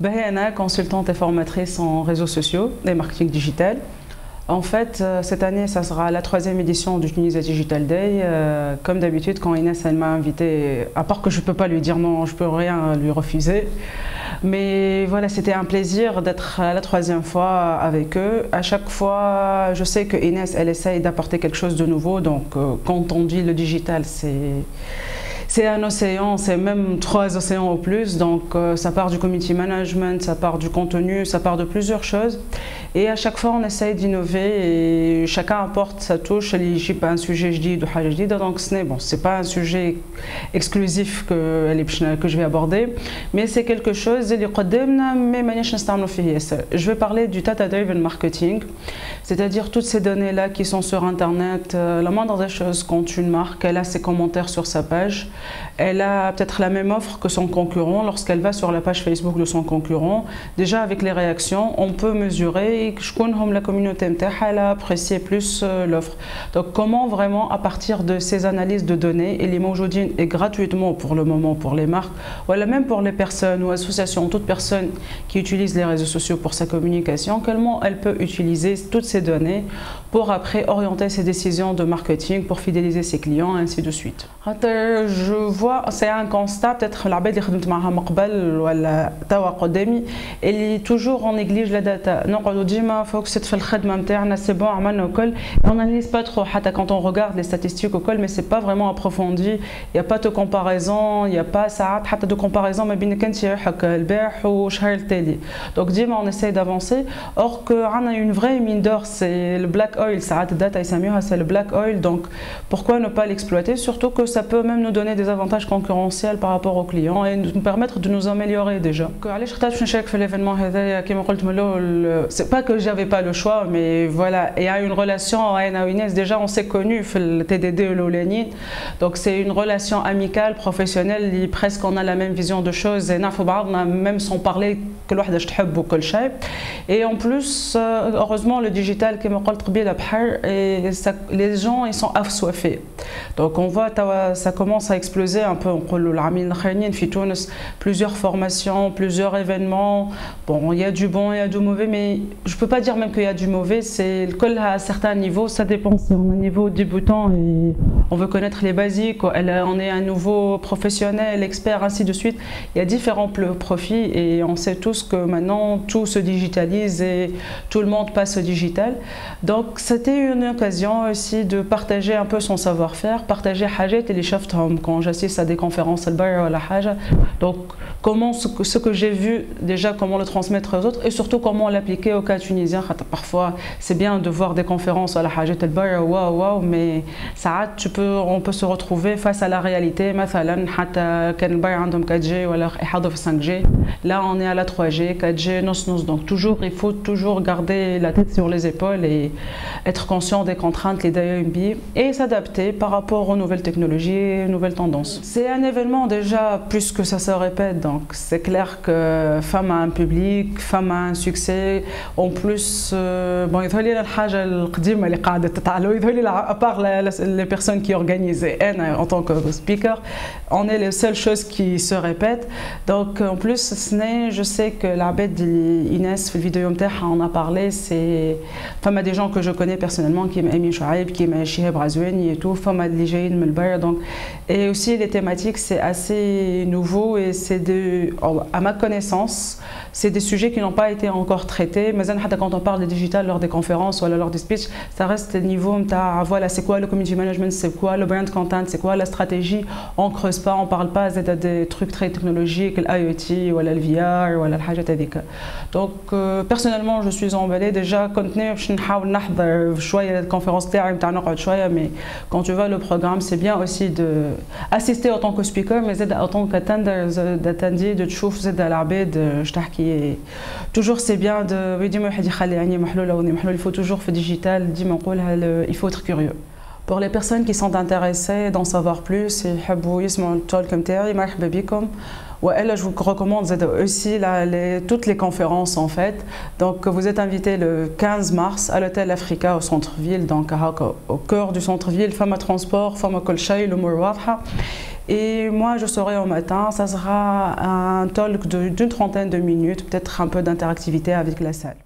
Bahena, consultante et formatrice en réseaux sociaux et marketing digital. En fait, cette année, ça sera la 3e édition du Tunisia Digital Day. Comme d'habitude, quand Inès m'a invitée, à part que je ne peux pas lui dire non, je ne peux rien lui refuser. Mais voilà, c'était un plaisir d'être la 3e fois avec eux. À chaque fois, je sais que Inès, elle essaye d'apporter quelque chose de nouveau. Donc, quand on dit le digital, c'est un océan, c'est même 3 océans au plus, donc ça part du community management, ça part du contenu, ça part de plusieurs choses. Et à chaque fois, on essaye d'innover et chacun apporte sa touche. Je n'ai pas un sujet jadid ou حاجة جديدة, donc c'est pas un sujet exclusif que je vais aborder, mais c'est quelque chose اللي قدامنا mais مانيش نستعملوا فيه ياسر. Je vais parler du data driven marketing, c'est-à-dire toutes ces données-là qui sont sur Internet. La moindre des choses, quand une marque, elle a ses commentaires sur sa page, elle a peut-être la même offre que son concurrent. Lorsqu'elle va sur la page Facebook de son concurrent, déjà avec les réactions, on peut mesurer que la communauté elle a apprécié plus l'offre. Donc comment vraiment à partir de ces analyses de données, et les Mawjoudine est gratuitement pour le moment pour les marques, voilà, même pour les personnes ou associations, toute personne qui utilise les réseaux sociaux pour sa communication, comment elle peut utiliser toutes ces données pour après orienter ses décisions de marketing, pour fidéliser ses clients, ainsi de suite. Je vois, c'est un constat, peut-être la bête اللي خدمت معها مقبل ولا توا قدامي اللي toujours on néglige la data. نقعدوا ديما فوكسيت في الخدمه نتاعنا, c'est bon عملنا وكل, on n'analyse pas trop حتى quand on regarde les statistiques وكل, mais c'est pas vraiment approfondi, il y a pas de comparaison, il y a pas ساعات حتى de comparaison ما بينك انت وحدك البارح والشهر التالي. Donc ديما on essaie d'avancer, or que on a une vraie mine d'or, c'est le black oil, ساعات الداتا يسميوها c'est le black oil, donc pourquoi ne pas l'exploiter, surtout que ça peut même nous donner des avantages concurrentiels par rapport aux clients et nous permettre de nous améliorer déjà. علاش اخترت باش نشارك في l'événement هذايا كما قلت من الاول, c'est pas que j'avais pas le choix, mais voilà, il y a une relation Aina Inès, déjà on s'est connus في le TDD الاولاني, donc c'est une relation amicale professionnelle, presque on a la même vision de choses et نعرفوا بعضنا même sans parler كل واحدة اش تحب وكل شيء. Et en plus heureusement le digital كما قلت قبيله بحر, et les gens ils sont assoiffés, donc on voit ça commence à exploser un peu. نقولوا العامين الاخرين في تونس plusieurs formations, plusieurs événements. Bon, il y a du bon, il y a du mauvais, mais je peux pas dire même qu'il y a du mauvais, c'est le col à certains niveaux, ça dépend si on est un niveau débutant et on veut connaître les basiques, on est un nouveau professionnel, expert, ainsi de suite. Il y a différents profils et on sait tous que maintenant tout se digitalise et tout le monde passe au digital. Donc c'était une occasion aussi de partager un peu son savoir-faire, partager حاجات اللي شفتهم quand j'assiste à des conférences البرة ولا حاجة. Donc comment ce que j'ai vu déjà, comment le transmettre aux autres et surtout comment l'appliquer au cas tunisien. Parfois c'est bien de voir des conférences à la حاجات البرة waouh, mais ساعات on peut se retrouver face à la réalité. مثلا حتى كان البرة عندهم 4G ولا يحضروا في 5G, là on est à la 3G 4G نص. Donc toujours il faut toujours garder la tête sur les épaules et être conscient des contraintes, les DAEMB, et s'adapter par rapport aux nouvelles technologies, aux nouvelles tendances. C'est un événement déjà, plus que ça se répète, donc c'est clair que Femme a un public, Femme a un succès. En plus, bon, يظهر لي الحاجة القديمة اللي قاعدة تتعلو, يظهر لي à part les personnes qui organisent, en tant que speaker, on est les seules choses qui se répètent. Donc en plus, je sais que l'abed Inès, في الفيديو نتاعها on a parlé, c'est Femme a des gens que je connais personnellement, qui m'a Amin Chouaib, qui m'a Chihab Razouani et tout, Femme a اللي جايين من البر, donc et aussi les thématiques c'est assez nouveau et c'est à ma connaissance c'est des sujets qui n'ont pas été encore traités. Mais quand on parle de digital lors des conférences ou lors des speeches, ça reste niveau voilà, c'est quoi le community management, c'est quoi le brand content, c'est quoi la stratégie. On creuse pas, on parle pas des trucs très technologiques, l'IoT ou le VR ou la حاجات هذيك. Donc personnellement je suis emballée déjà. كنت باش نحاول نحضر شويه الكونفérence تاعي نتاع نقعد شويه, mais quand tu vois le programme c'est bien aussi de assister en tant que speaker, mais en tant qu'attendeur de تشوف زاد العباد اش تحكي. Toujours c'est bien de ديما واحد يخلي عينيه محلوله ودي محلول. Il faut toujours في digital ديما نقولها, il faut être curieux. Pour les personnes qui sont intéressées d'en savoir plus, يحبوا يسمعوا التولك نتاعي, مرحبا بكم. Ouais, je vous recommande aussi toutes les conférences en fait. Donc vous êtes invité le 15 mars à l'hôtel Africa au centre-ville, donc au cœur du centre-ville, Femme à transport, Femme à Kolchay, le Mourouadha. Et moi, je serai au matin. Ça sera un talk d'une trentaine de minutes, peut-être un peu d'interactivité avec la salle.